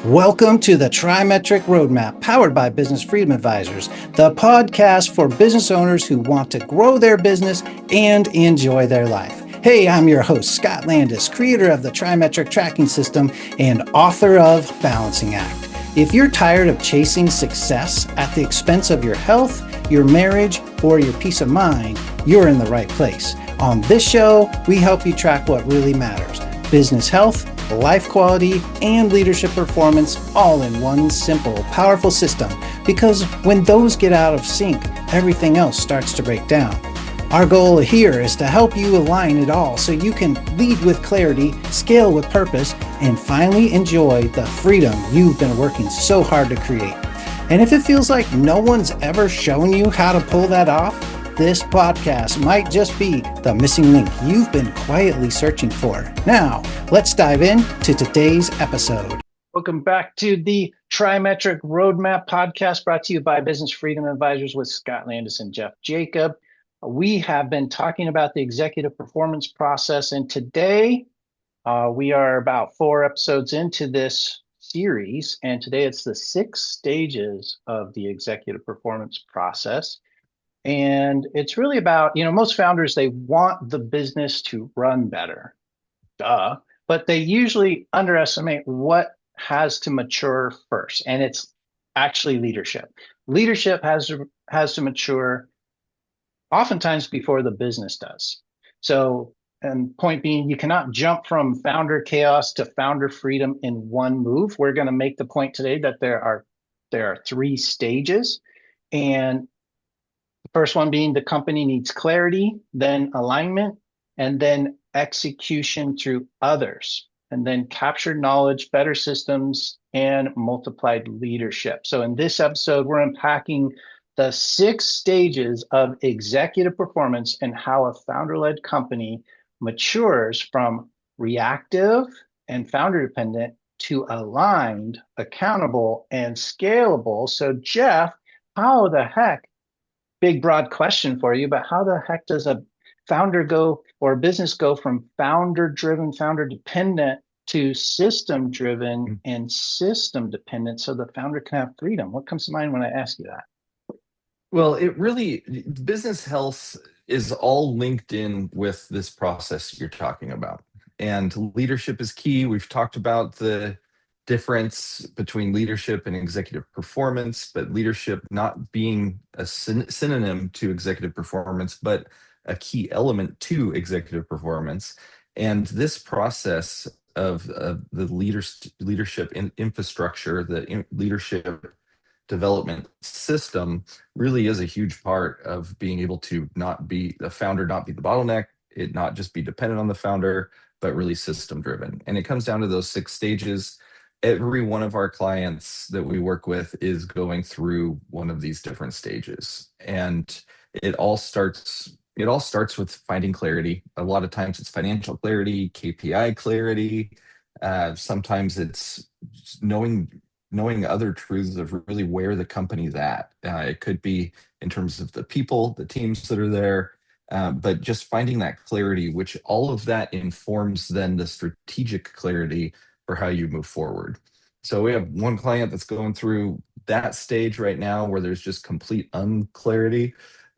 Welcome to the TriMetric Roadmap, powered by Business Freedom Advisors, the podcast for business owners who want to grow their business and enjoy their life. Hey, I'm your host, Scott Landis, creator of the TriMetric tracking system and author of Balancing Act. If you're tired of chasing success at the expense of your health, your marriage, or your peace of mind, you're in the right place. On this show, we help you track what really matters: business health, life quality, and leadership performance, all in one simple, powerful system. Because when those get out of sync, everything else starts to break down. Our goal here is to help you align it all so you can lead with clarity, scale with purpose, and finally enjoy the freedom you've been working so hard to create. And if it feels like no one's ever shown you how to pull that off, this podcast might just be the missing link you've been quietly searching for. Now, let's dive into today's episode. Welcome back to the TriMetric Roadmap podcast, brought to you by Business Freedom Advisors with Scott Landis and Jeff Jacob. We have been talking about the executive performance process, and today we are about 4 episodes into this series, and today it's the 6 stages of the executive performance process. And it's really about, most founders, they want the business to run better, but they usually underestimate what has to mature first. And it's actually leadership. Leadership has to mature oftentimes before the business does. So, and point being, you cannot jump from founder chaos to founder freedom in one move. We're going to make the point today that there are 3 stages. And first one being the company needs clarity, then alignment, and then execution through others, and then captured knowledge, better systems, and multiplied leadership. So in this episode, we're unpacking the 6 stages of executive performance and how a founder-led company matures from reactive and founder-dependent to aligned, accountable, and scalable. So Jeff, how the heck, big, broad question for you, but how the heck does a founder go, or a business go, from founder-driven, founder-dependent to system-driven and system-dependent so the founder can have freedom? What comes to mind when I ask you that? Well, business health is all linked in with this process you're talking about. And leadership is key. We've talked about the difference between leadership and executive performance, but leadership not being a synonym to executive performance, but a key element to executive performance. And this process of the leadership infrastructure, the leadership development system, really is a huge part of being able to not be the founder, not be the bottleneck, it not just be dependent on the founder, but really system driven. And it comes down to those 6 stages. Every one of our clients that we work with is going through one of these different stages. And it all starts with finding clarity. A lot of times it's financial clarity, KPI clarity. Sometimes it's knowing other truths of really where the company's at. It could be in terms of the people, the teams that are there, but just finding that clarity, which all of that informs then the strategic clarity for how you move forward. So we have one client that's going through that stage right now where there's just complete unclarity.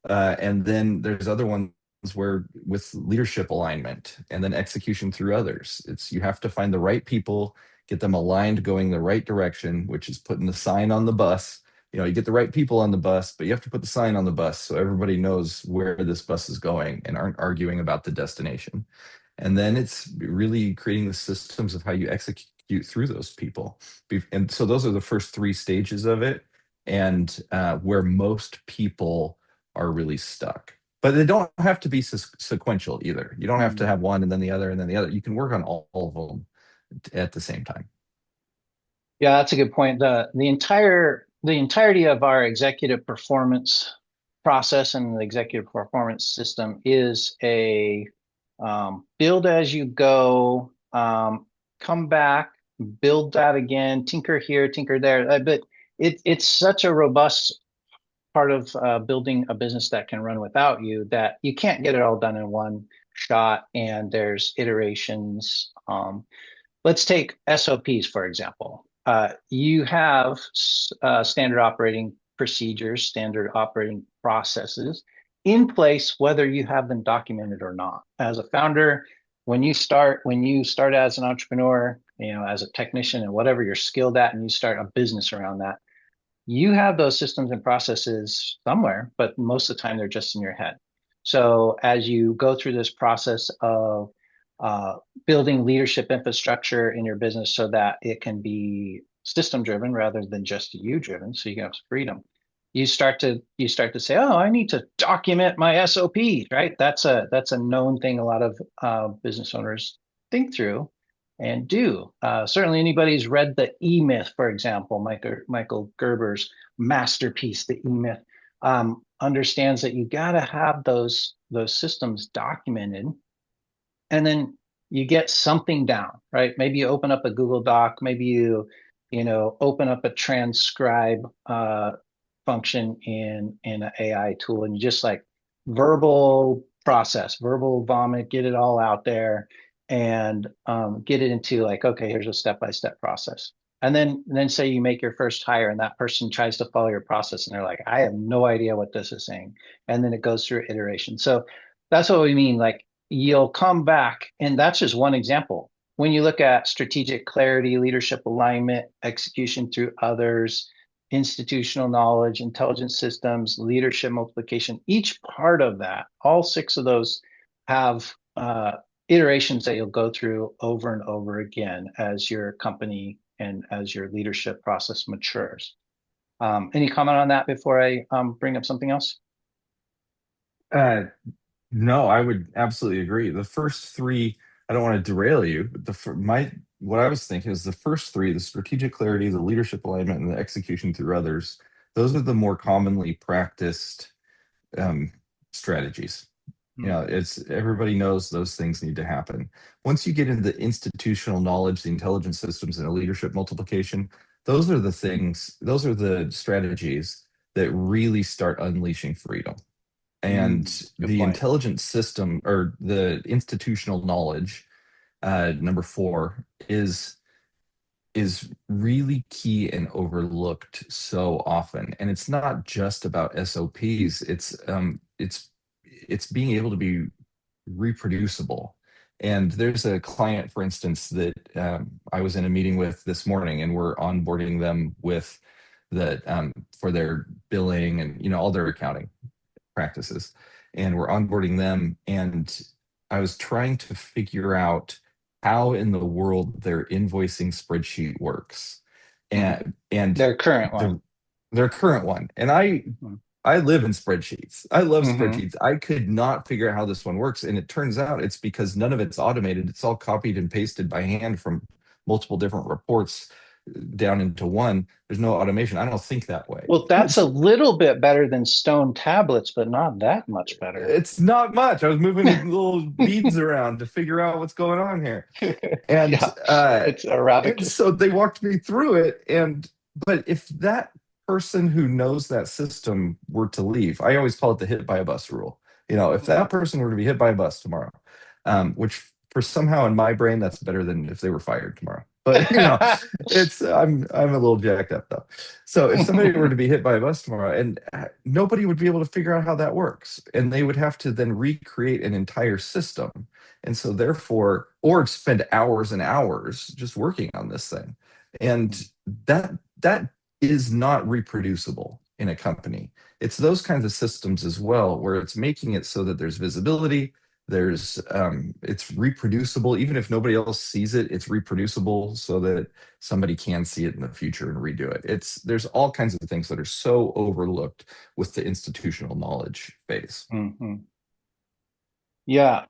And then there's other ones where with leadership alignment and then execution through others. You have to find the right people, get them aligned, going the right direction, which is putting the sign on the bus. You get the right people on the bus, but you have to put the sign on the bus so everybody knows where this bus is going and aren't arguing about the destination. And then it's really creating the systems of how you execute through those people. And so those are the first 3 stages of it, and where most people are really stuck. But they don't have to be sequential either. You don't have to have one and then the other and then the other. You can work on all of them at the same time. Yeah, that's a good point. The entirety of our executive performance process and the executive performance system is a build as you go, come back, build that again, tinker here, tinker there. But it's such a robust part of building a business that can run without you that you can't get it all done in one shot, and there's iterations. Let's take SOPs, for example. you have standard operating procedures, standard operating processes in place, whether you have them documented or not. As a founder, when you start as an entrepreneur, as a technician and whatever you're skilled at, and you start a business around that, you have those systems and processes somewhere, but most of the time they're just in your head. So as you go through this process of uh, building leadership infrastructure in your business so that it can be system driven rather than just you driven, so you can have freedom. You start to say, oh, I need to document my SOP, right? That's a known thing a lot of business owners think through and do. Certainly, anybody who's read the E Myth, for example, Michael Gerber's masterpiece, the E Myth, understands that you got to have those systems documented, and then you get something down, right? Maybe you open up a Google Doc, maybe you open up a transcribe function in an AI tool, and you just like verbal process, verbal vomit, get it all out there, and get it into like, okay, here's a step-by-step process. And then say you make your first hire and that person tries to follow your process and they're like, I have no idea what this is saying. And then it goes through iteration. So that's what we mean. Like, you'll come back, and that's just one example. When you look at strategic clarity, leadership alignment, execution through others, institutional knowledge, intelligent systems, leadership multiplication, each part of that, all six of those have iterations that you'll go through over and over again as your company and as your leadership process matures. Any comment on that before I bring up something else? Uh, no, I would absolutely agree. The first three, I don't want to derail you, but what I was thinking is the first three, the strategic clarity, the leadership alignment, and the execution through others, those are the more commonly practiced um, strategies. It's everybody knows those things need to happen. Once you get into the institutional knowledge, the intelligence systems, and the leadership multiplication, those are the strategies that really start unleashing freedom. And Good the point. intelligence system or the institutional knowledge, number four, is really key and overlooked so often. And it's not just about SOPs. It's being able to be reproducible. And there's a client, for instance, that I was in a meeting with this morning, and we're onboarding them with the for their billing and all their accounting practices, and we're onboarding them. And I was trying to figure out how in the world their invoicing spreadsheet works, and Their current one. the their current one. And I live in spreadsheets. I love Mm-hmm. spreadsheets. I could not figure out how this one works. And it turns out it's because none of it's automated. It's all copied and pasted by hand from multiple different reports down into one. There's no automation. I don't think that way. Well, that's a little bit better than stone tablets, but not that much better. It's not much. I was moving little beads around to figure out what's going on here. And Yeah, it's Arabicus. so they walked me through it. And but if that person who knows that system were to leave, I always call it the hit by a bus rule. If that person were to be hit by a bus tomorrow, which for somehow in my brain that's better than if they were fired tomorrow. But it's I'm a little jacked up though. So if somebody were to be hit by a bus tomorrow, and nobody would be able to figure out how that works, and they would have to then recreate an entire system, and so therefore, or spend hours and hours just working on this thing, and that is not reproducible in a company. It's those kinds of systems as well, where it's making it so that there's visibility, it's reproducible. Even if nobody else sees it, it's reproducible so that somebody can see it in the future and redo it. There's all kinds of things that are so overlooked with the institutional knowledge phase. Mm-hmm. Yeah,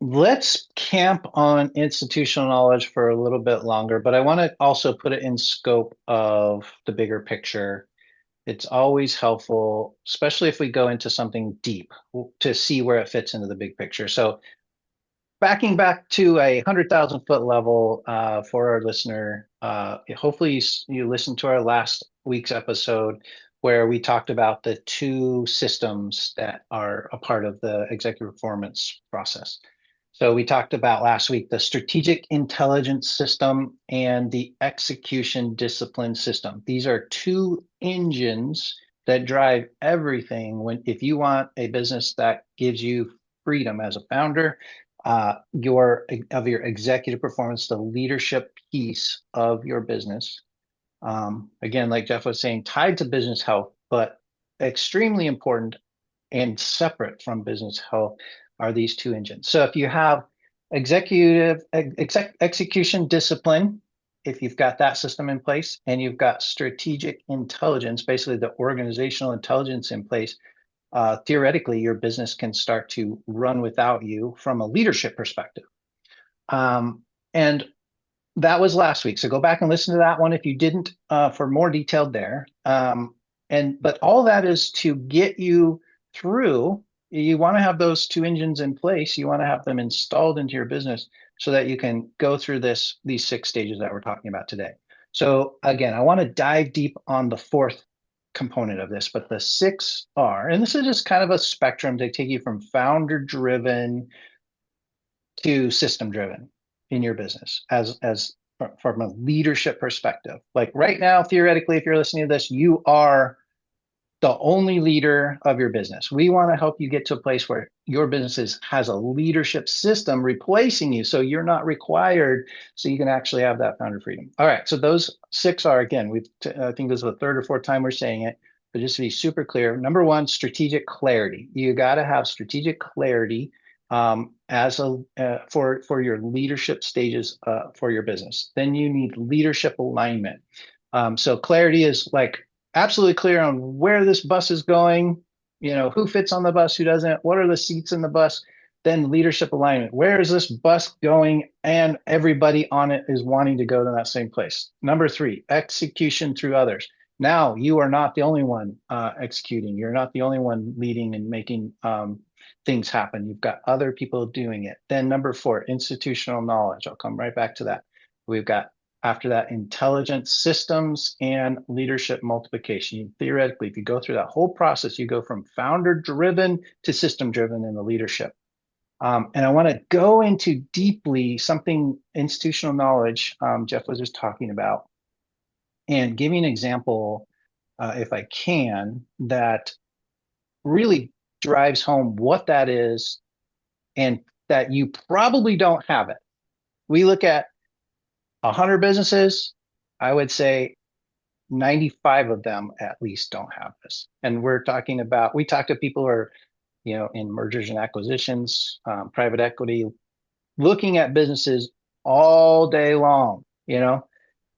let's camp on institutional knowledge for a little bit longer, but I want to also put it in scope of the bigger picture. It's always helpful, especially if we go into something deep, to see where it fits into the big picture. So backing back to 100,000 foot level for our listener, hopefully you listened to our last week's episode where we talked about the two systems that are a part of the executive performance process. So we talked about last week the strategic intelligence system and the execution discipline system. These are two engines that drive everything. When if you want a business that gives you freedom as a founder, your executive performance, the leadership piece of your business. Again, like Jeff was saying, tied to business health, but extremely important and separate from business health are these two engines. So if you have execution discipline, if you've got that system in place, and you've got strategic intelligence, basically the organizational intelligence in place, theoretically, your business can start to run without you from a leadership perspective. And that was last week. So go back and listen to that one if you didn't, for more detailed there. But all that is to get you through. You want to have those two engines in place. You want to have them installed into your business so that you can go through these 6 stages that we're talking about today. So again, I want to dive deep on the fourth component of this, but the 6 are, and this is just kind of a spectrum to take you from founder driven to system driven in your business as from a leadership perspective. Like right now, theoretically, if you're listening to this, you are the only leader of your business. We want to help you get to a place where your business has a leadership system replacing you, so you're not required, so you can actually have that founder freedom. All right, so those 6 are, again, I think this is the third or fourth time we're saying it, but just to be super clear, number 1, strategic clarity. You got to have strategic clarity for your leadership stages for your business. Then you need leadership alignment. So clarity is like absolutely clear on where this bus is going, who fits on the bus, who doesn't, what are the seats in the bus. Then leadership alignment. Where is this bus going? And everybody on it is wanting to go to that same place. Number 3, execution through others. Now you are not the only one executing. You're not the only one leading and making things happen. You've got other people doing it. Then number 4, institutional knowledge. I'll come right back to that. We've got, after that, intelligence systems and leadership multiplication. Theoretically, if you go through that whole process, you go from founder driven to system driven in the leadership. And I want to go into deeply something institutional knowledge Jeff was just talking about, and give you an example, if I can, that really drives home what that is and that you probably don't have it. We look at 100 businesses, I would say 95 of them at least don't have this. And we talk to people who are, in mergers and acquisitions, private equity, looking at businesses all day long,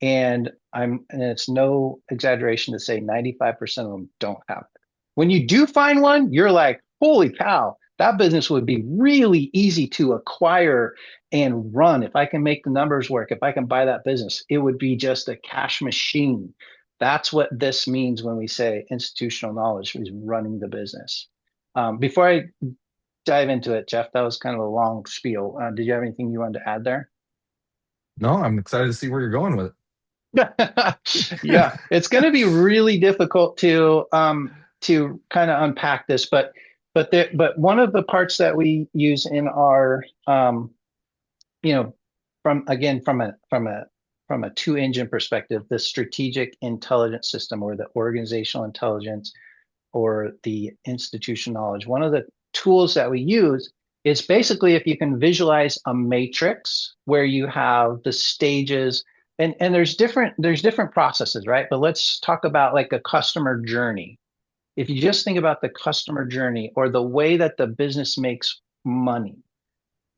and it's no exaggeration to say 95% of them don't have it. When you do find one, you're like, holy cow, that business would be really easy to acquire and run. If I can make the numbers work, if I can buy that business, it would be just a cash machine. That's what this means when we say institutional knowledge is running the business. Before I dive into it, Jeff, that was kind of a long spiel. Did you have anything you wanted to add there? No, I'm excited to see where you're going with it. Yeah, it's going to be really difficult to kind of unpack this, but one of the parts that we use in our from a 2-engine perspective, the strategic intelligence system, or the organizational intelligence, or the institutional knowledge. One of the tools that we use is basically, if you can visualize a matrix where you have the stages, and there's different processes, right? But let's talk about like a customer journey. If you just think about the customer journey or the way that the business makes money,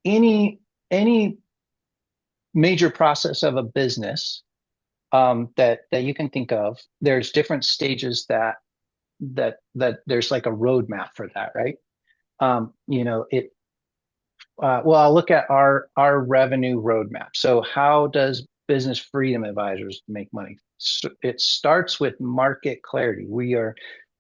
any major process of a business that you can think of, there's different stages that there's like a roadmap for that, right? I'll look at our revenue roadmap. So how does Business Freedom Advisors make money? So it starts with market clarity. We are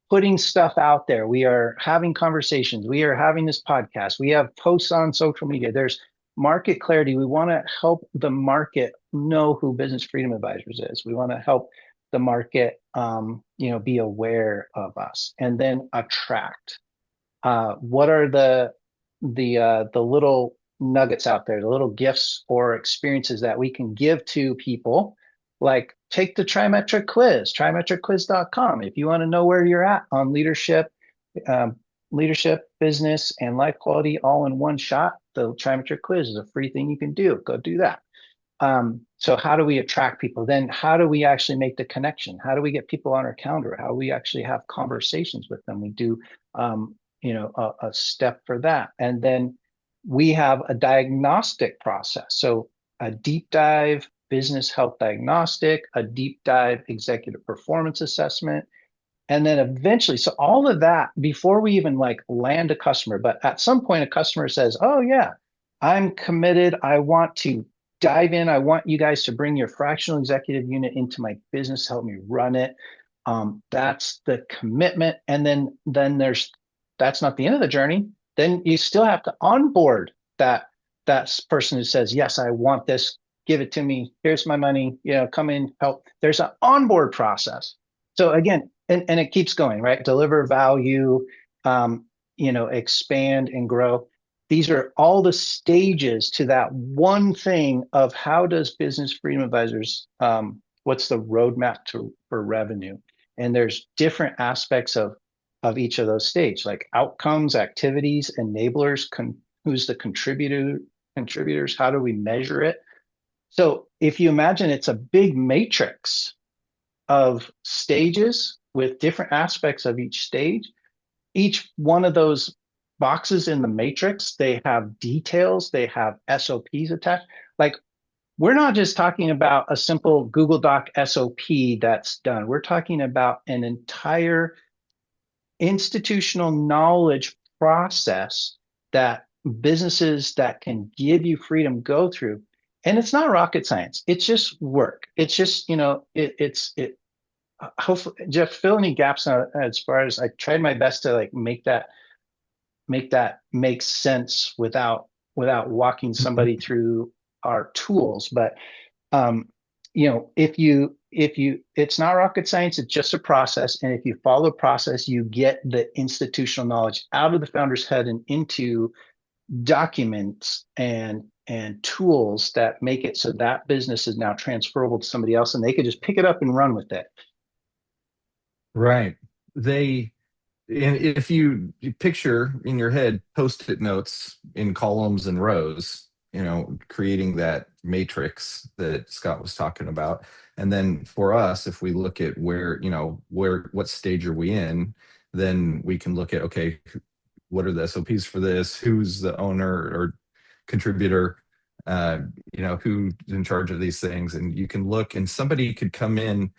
putting stuff out there. We are having conversations. We are having this podcast. We have posts on social media. There's market clarity. We want to help the market know who Business Freedom Advisors is. We want to help the market, be aware of us, and then attract. What are the little nuggets out there, the little gifts or experiences that we can give to people. Like take the TriMetric quiz, trimetricquiz.com. If you want to know where you're at on leadership, um, business, and life quality all in one shot, the TriMetric quiz is a free thing you can do. Go do that. So how do we attract people? Then how do we actually make the connection? How do we get people on our calendar? How do we actually have conversations with them? We do, a step for that. And then we have a diagnostic process. So a deep dive business health diagnostic, a deep dive executive performance assessment, and then eventually, so all of that before we even like land a customer, but at some point a customer says, oh yeah, I'm committed. I want to dive in. I want you guys to bring your fractional executive unit into my business, help me run it. That's the commitment. And then that's not the end of the journey. Then you still have to onboard that person who says, yes, I want this. Give it to me. Here's my money. Come in, help. There's an onboard process. So again, and it keeps going, right? Deliver value, expand and grow. These are all the stages to that one thing of how does Business Freedom Advisors, what's the roadmap for revenue? And there's different aspects of each of those stages, like outcomes, activities, enablers, who's the contributors, how do we measure it? So if you imagine it's a big matrix of stages with different aspects of each stage. Each one of those boxes in the matrix, they have details, they have SOPs attached. Like we're not just talking about a simple Google Doc SOP that's done. We're talking about an entire institutional knowledge process that businesses that can give you freedom go through. And it's not rocket science. It's just work. It's just, it hopefully Jeff, fill any gaps as far as I tried my best to like make that make sense without walking somebody through our tools. But um, if you it's not rocket science, it's just a process. And if you follow the process, you get the institutional knowledge out of the founder's head and into documents and tools that make it so that business is now transferable to somebody else and they could just pick it up and run with it. Right. They, and if you picture in your head post-it notes in columns and rows, creating that matrix that Scott was talking about. And then for us, if we look at what stage are we in, then we can look at, okay, what are the SOPs for this? Who's the owner or contributor? Who's in charge of these things? And you can look, and somebody could come in,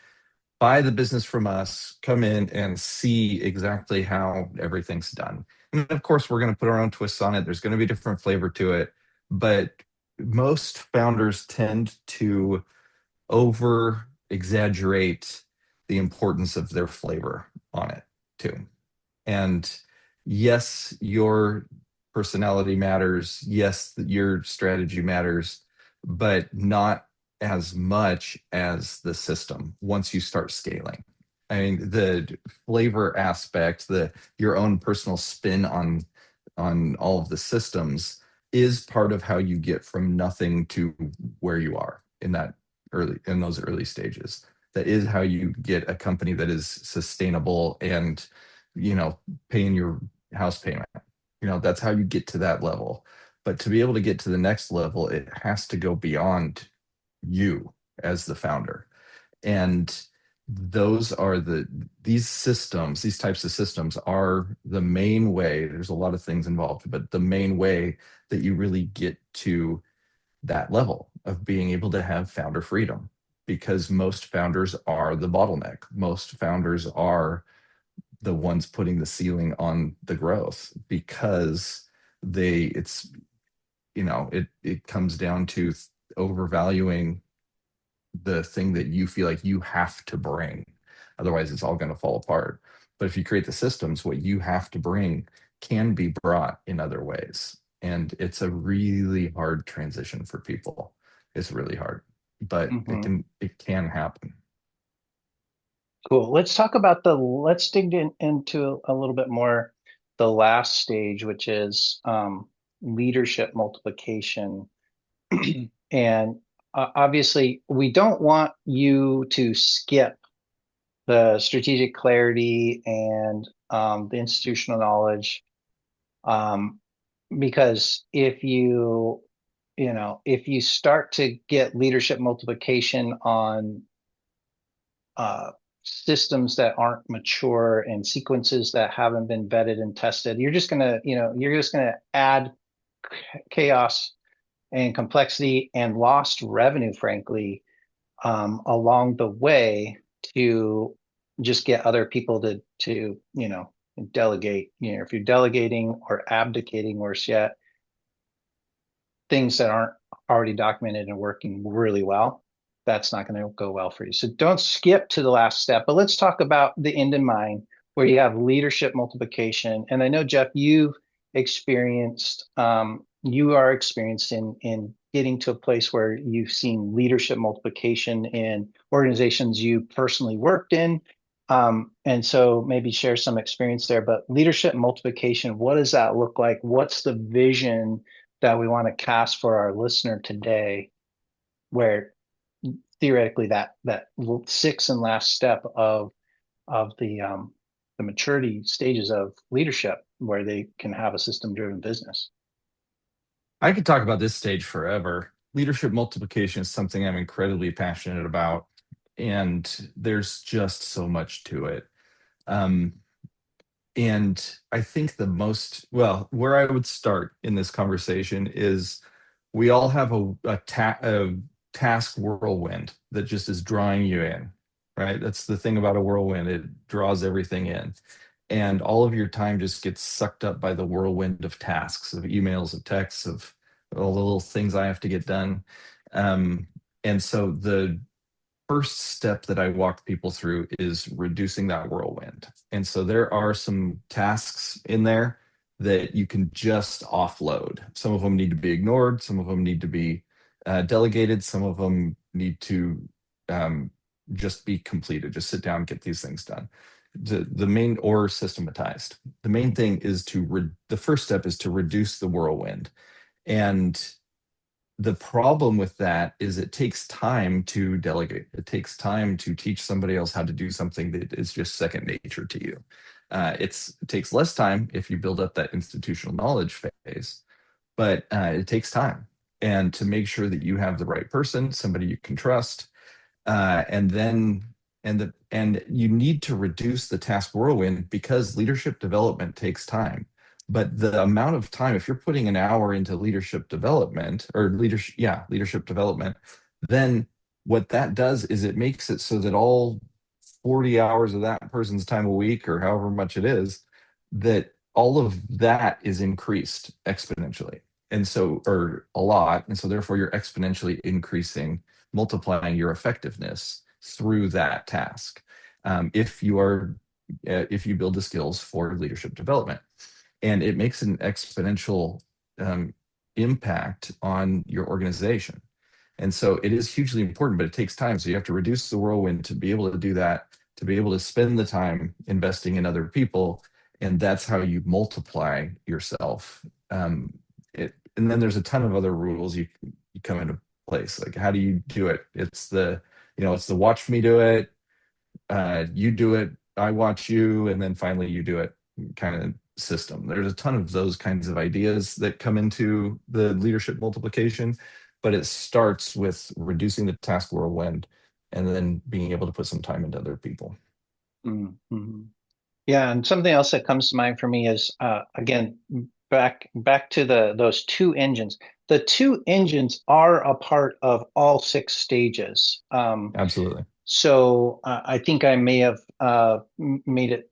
buy the business from us, come in and see exactly how everything's done. And of course, we're going to put our own twists on it. There's going to be a different flavor to it. But most founders tend to over exaggerate the importance of their flavor on it too. And yes, your personality matters. Yes, your strategy matters, but not as much as the system once you start scaling. I mean, the flavor aspect, your own personal spin on all of the systems is part of how you get from nothing to where you are in those early stages. That is how you get a company that is sustainable and paying your house payment. That's how you get to that level. But to be able to get to the next level, it has to go beyond you as the founder. And these types of systems are the main way. There's a lot of things involved, but the main way that you really get to that level of being able to have founder freedom, because most founders are the bottleneck. Most founders are the ones putting the ceiling on the growth because it comes down to overvaluing the thing that you feel like you have to bring. Otherwise, it's all going to fall apart. But if you create the systems, what you have to bring can be brought in other ways. And it's a really hard transition for people. It's really hard, but Mhm. it can happen. Cool. Let's dig into a little bit more the last stage, which is leadership multiplication. And obviously, we don't want you to skip the strategic clarity and the institutional knowledge, um, because if you start to get leadership multiplication on systems that aren't mature and sequences that haven't been vetted and tested, you're just gonna add chaos and complexity and lost revenue, frankly, along the way, to just get other people to delegate. If you're delegating or abdicating, worse yet, things that aren't already documented and working really well, that's not going to go well for you. So don't skip to the last step. But let's talk about the end in mind, where you have leadership multiplication. And I know, Jeff, you are experienced in getting to a place where you've seen leadership multiplication in organizations you personally worked in. And so maybe share some experience there. But leadership multiplication, what does that look like? What's the vision that we want to cast for our listener today, where theoretically that sixth and last step of the maturity stages of leadership, where they can have a system driven business? I could talk about this stage forever. Leadership multiplication is something I'm incredibly passionate about, and there's just so much to it. Um, and I think where I would start in this conversation is we all have a task whirlwind that just is drawing you in, right? That's the thing about a whirlwind, it draws everything in. And all of your time just gets sucked up by the whirlwind of tasks, of emails, of texts, of all the little things I have to get done. And so the first step that I walk people through is reducing that whirlwind. And so there are some tasks in there that you can just offload. Some of them need to be ignored, some of them need to be delegated, some of them need to just be completed. Just sit down and get these things done. The main or systematized. The main thing is the first step is to reduce the whirlwind. And the problem with that is it takes time to delegate. It takes time to teach somebody else how to do something that is just second nature to you. It takes less time if you build up that institutional knowledge phase, but it takes time. And to make sure that you have the right person, somebody you can trust, and then and you need to reduce the task whirlwind because leadership development takes time. But the amount of time, if you're putting an hour into leadership development or leadership development, then what that does is it makes it so that all 40 hours of that person's time a week or however much it is, that all of that is increased exponentially. And so, or a lot. And so therefore you're exponentially increasing, multiplying your effectiveness through that task. If you build the skills for leadership development, and it makes an exponential impact on your organization. And so it is hugely important, but it takes time. So you have to reduce the whirlwind to be able to do that, to be able to spend the time investing in other people. And that's how you multiply yourself. And then there's a ton of other rules you come into place. Like, how do you do it? It's the watch me do it, you do it, I watch you, and then finally you do it kind of system. There's a ton of those kinds of ideas that come into the leadership multiplication, but it starts with reducing the task whirlwind and then being able to put some time into other people. Mm-hmm. Yeah, and something else that comes to mind for me is again, back to those two engines. The two engines are a part of all six stages. Absolutely. So I think I may have made it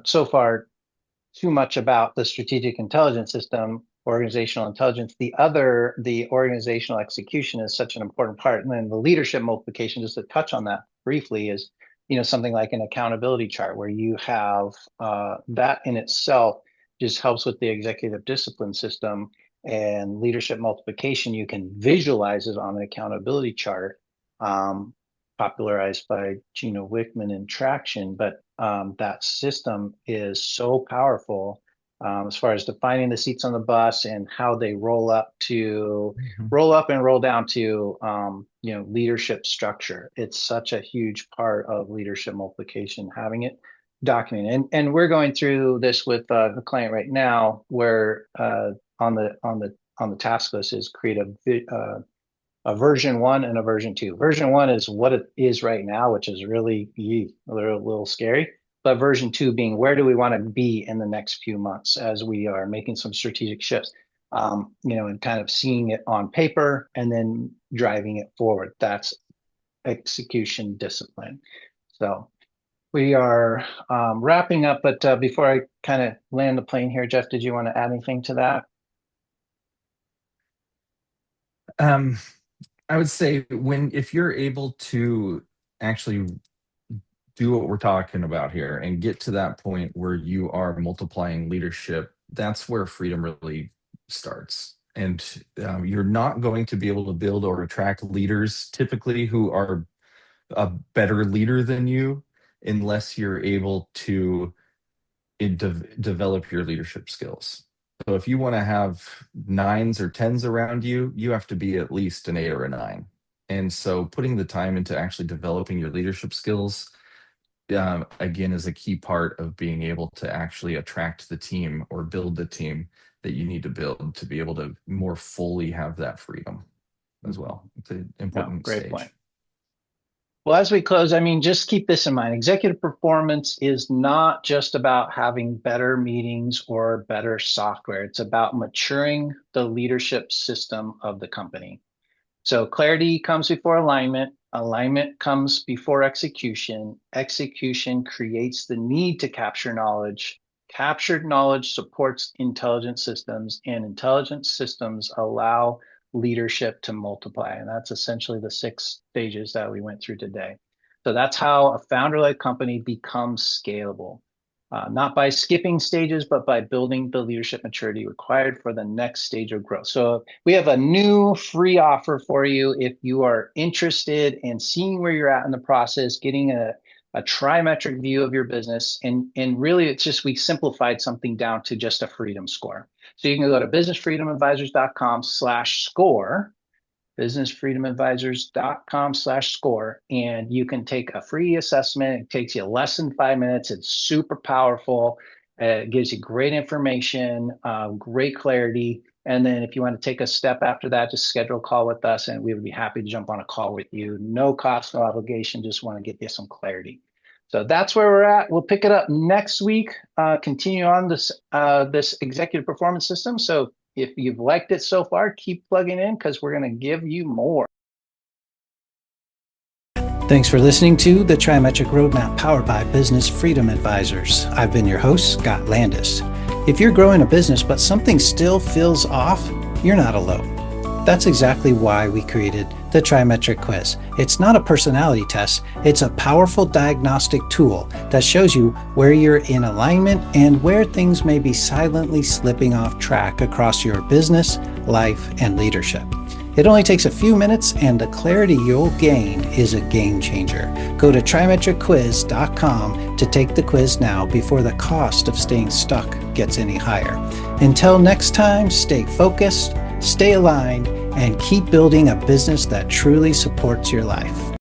so far too much about the strategic intelligence system, organizational intelligence. The organizational execution is such an important part. And then the leadership multiplication, just to touch on that briefly, is something like an accountability chart, where you have that in itself just helps with the executive discipline system. And leadership multiplication, you can visualize it on an accountability chart, um, popularized by Gino Wickman in Traction. But that system is so powerful as far as defining the seats on the bus and how they roll up Mhm. and roll down to leadership structure. It's such a huge part of leadership multiplication, having it documented. And we're going through this with a client right now, where on the task list is create a version 1 and a version 2. Version 1 is what it is right now, which is really a little scary. But version 2 being, where do we want to be in the next few months as we are making some strategic shifts, and kind of seeing it on paper and then driving it forward. That's execution discipline. So we are wrapping up, but before I kind of land the plane here, Jeff, did you want to add anything to that? Um, I would say if you're able to actually do what we're talking about here and get to that point where you are multiplying leadership, that's where freedom really starts. And you're not going to be able to build or attract leaders typically who are a better leader than you unless you're able to develop your leadership skills. So if you want to have nines or tens around you, you have to be at least an eight or a nine. And so putting the time into actually developing your leadership skills, again, is a key part of being able to actually attract the team or build the team that you need to build to be able to more fully have that freedom as well. It's an No, important great stage. point. Well, as we close, just keep this in mind. Executive performance is not just about having better meetings or better software. It's about maturing the leadership system of the company. So clarity comes before alignment. Alignment comes before execution. Execution creates the need to capture knowledge. Captured knowledge supports intelligent systems, and intelligent systems allow leadership to multiply. And that's essentially the 6 stages that we went through today. So that's how a founder-led company becomes scalable. Not by skipping stages, but by building the leadership maturity required for the next stage of growth. So we have a new free offer for you if you are interested in seeing where you're at in the process, getting a TriMetric view of your business. And really, it's just, we simplified something down to just a freedom score. So you can go to businessfreedomadvisors.com/score, businessfreedomadvisors.com/score, and you can take a free assessment. It takes you less than 5 minutes. It's super powerful. It gives you great information, great clarity. And then if you want to take a step after that, just schedule a call with us and we would be happy to jump on a call with you. No cost, no obligation, just want to get you some clarity. So that's where we're at. We'll pick it up next week, continue on this executive performance system. So if you've liked it so far, keep plugging in because we're going to give you more. Thanks for listening to the TriMetric Roadmap powered by Business Freedom Advisors. I've been your host, Scott Landis. If you're growing a business but something still feels off, you're not alone. That's exactly why we created the TriMetric Quiz. It's not a personality test, it's a powerful diagnostic tool that shows you where you're in alignment and where things may be silently slipping off track across your business, life, and leadership. It only takes a few minutes, and the clarity you'll gain is a game changer. Go to TriMetricQuiz.com to take the quiz now before the cost of staying stuck gets any higher. Until next time, stay focused, stay aligned, and keep building a business that truly supports your life.